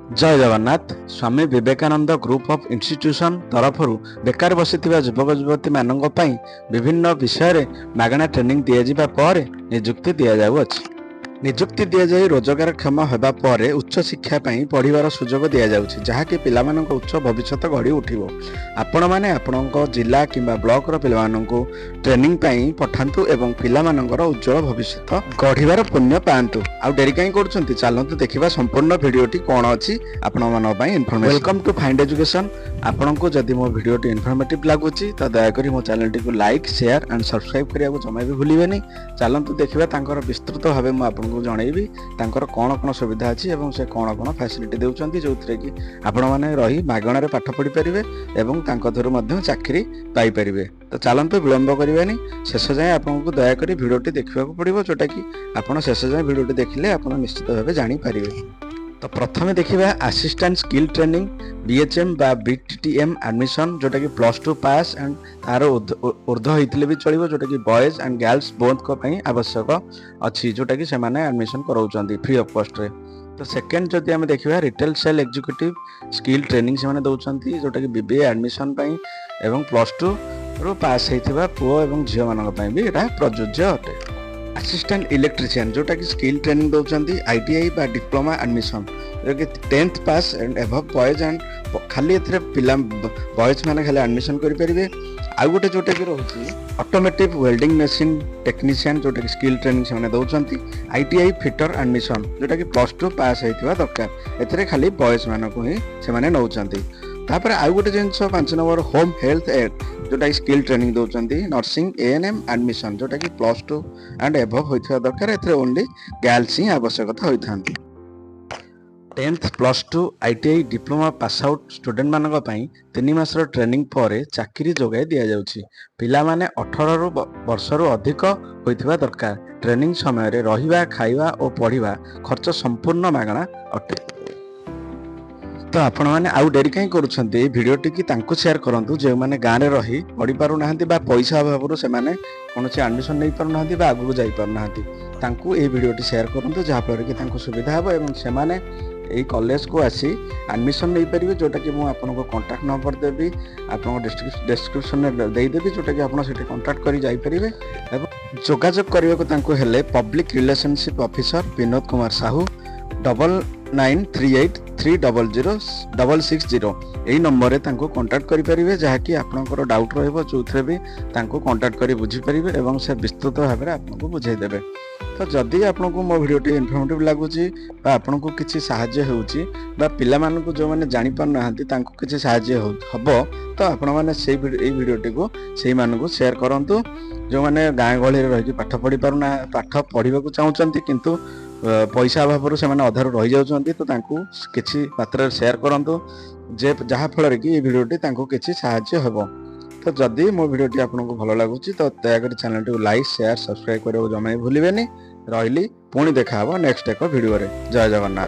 जय Jagannath. Swami Vivekananda group of institution तरफ बेकार बसिथिबा युवक युवती मानक पई विभिन्न विषय मागणा ट्रेनिंग दिया पर नियुक्ति दिया जाउअछि। नियुक्ति दि जाए रोजगार क्षम होगा पर उच्च शिक्षा पढ़ार सुजोग दि जाऊँगी जहाँकि पिला उच्च भविष्य गढ़ी उठिबो। आपण मैंने आपण जिला किंबा ब्लॉक पिलामानंकु ट्रेनिंग पठातु एवं पिलामानंकर उज्जवल भविष्य गढ़िबार पुण्य पांतु। आ डेरी कहीं करूछंती चलंतु देखिबा संपूर्ण वीडियोटी कोन अछि आपण मानक पई information. Welcome to find education. आपनको जदि मो वीडियोटी इन्फॉर्मेटिव लागुछि तो दया करी मो चैनल टी को लाइक शेयर एंड सब्सक्राइब करिया को जमा भी भूलिबेनी। चलंतु देखिबा तांकर विस्तृत भाबे मो आपनको जणैबी तांकर कोन कोन सुविधा अछि एवं से कोन कोन फैसिलिटी देउचंती जोथरे कि आपण माने रही मागणारे पाठ पढि परिबे एवं तांको थरु मध्ये चाकरी पाई परिबे। तो चलंतु विलंब करिबेनी शेष जाय आपनको दया करी वीडियोटी देखिबाको पड़िबो जोटा कि आपण शेष जाय वीडियोटी देखिले आपण निश्चित भाबे जानि परिबे। तो प्रथमे देखिबा असिस्टेंट स्किल ट्रेनिंग बीएचएम बा बीटीटीएम एडमिशन जोटा कि +2 पास एंड तार ऊर्ध्व होइतिले भी चलिबो जोटा कि बॉयज एंड गर्ल्स बोथ को पई आवश्यक अछि जोटा कि से माने एडमिशन कराउचंती फ्री ऑफ कॉस्ट रे। तो सेकंड जदि हम देखिबा retail sale executive skill training से माने दउचंती जोटा कि बीबीए एडमिशन पई एवं +2 रो पास हेतिबा पुओ एवं झियो मानक पई भी एटा प्रযোज्य अटे। असिस्टेंट इलेक्ट्रिशियन जोटा कि स्किल ट्रेनिंग दउचंती आईटीआई बा डिप्लोमा एडमिशन जो कि 10th pass and above boys and खाली एथरे पिला बॉयज माने खाली एडमिशन करि परिबे। आ गोटे जोटा कि रहउची ऑटोमेटिव वेल्डिंग मशीन टेक्नीशियन जोटा कि स्किल ट्रेनिंग से माने दउचंती आईटीआई फिटर एडमिशन जोटा कि +2 पास हेतिबा दरकार एथरे खाली बॉयज मानको ही से माने नउचंती। तापर आ गोटे जिंस 5 नंबर होम हेल्थ एड जोटा स्किल ट्रेनिंग दउचंती नर्सिंग एएनएम एडमिशन जोटा कि +2 एंड एभव होइथिबा दरकार एथरे ओनली गर्ल्स ही आवश्यकता होइथांती। 10th +2 ITI diploma pass out student मानक पई 3 मासर ट्रेनिंग पर चाकरी जोगाई दिया जाउछि। पिला माने 18 वर्ष रु अधिक होइथिबा दरकार। ट्रेनिंग समय रे रहिबा खाइबा और पढ़िबा खर्च संपूर्ण मागणा अटे। तो आपण मैंने आउ डेरी कहीं करूछंती वीडियोटी की तांको शेयर करंतु जे माने गां रे रही पढ़ी पारु नाहंती बा पैसा अभाव से माने कोनोसी एडमिशन नै पारु नाहंती बा आगु जाई पारु नाहंती तांको ए वीडियोटी शेयर करंतु जहा पर कि तांको सुविधा हो एवं से माने एई कॉलेज को आसी एडमिशन नै परिबे जोटा कि मु आपनको कांटेक्ट नंबर देबी आपनको डिस्क्रिप्शन में दे देबी जोटा कि आपण सेठी कांटेक्ट करी जाई परिबे एवं जोगाजोग करिया को तांको हेले public relationship officer Vinod Kumar Sahu 9938300660 यही नंबर रे तांको कांटेक्ट करि परिबे जहाँकि आपनकर डाउट रहइबो जोथरे भी तांको कांटेक्ट करि बुझी परिबे एवं से विस्तृत भाव में आपनको बुझाई देबे। तो जदि आपनको मो वीडियोटी इन्फॉर्मेटिव लागुची बा आपनको किछि सहाय्य होउची बा पिला माननको जो माने जानि पार नाहंती तांको किछि सहाय्य हबो तो आपण माने सेई वीडियोटी को सेई माननको शेयर करंतु जो माने गां गळी रे रहि पाठ पढि पारुना पाठ पढिबा को चाहुचंती किंतु पैसा अभाव से अधार रही जाउछंती तो तांको किछि मात्रा शेयर करंतु जे जहा फल कि ये वीडियोटी तांको किछि सहाय्य हेबो। तो जदि मो वीडियोटी आपनको भलो लागुची तो दयाकरी चैनल टी को लाइक शेयर सब्सक्राइब करियो जमा भूलिबेनी। रहिली पुणी देखा हबो नेक्स्ट एक वीडियो रे। जय जगन्नाथ।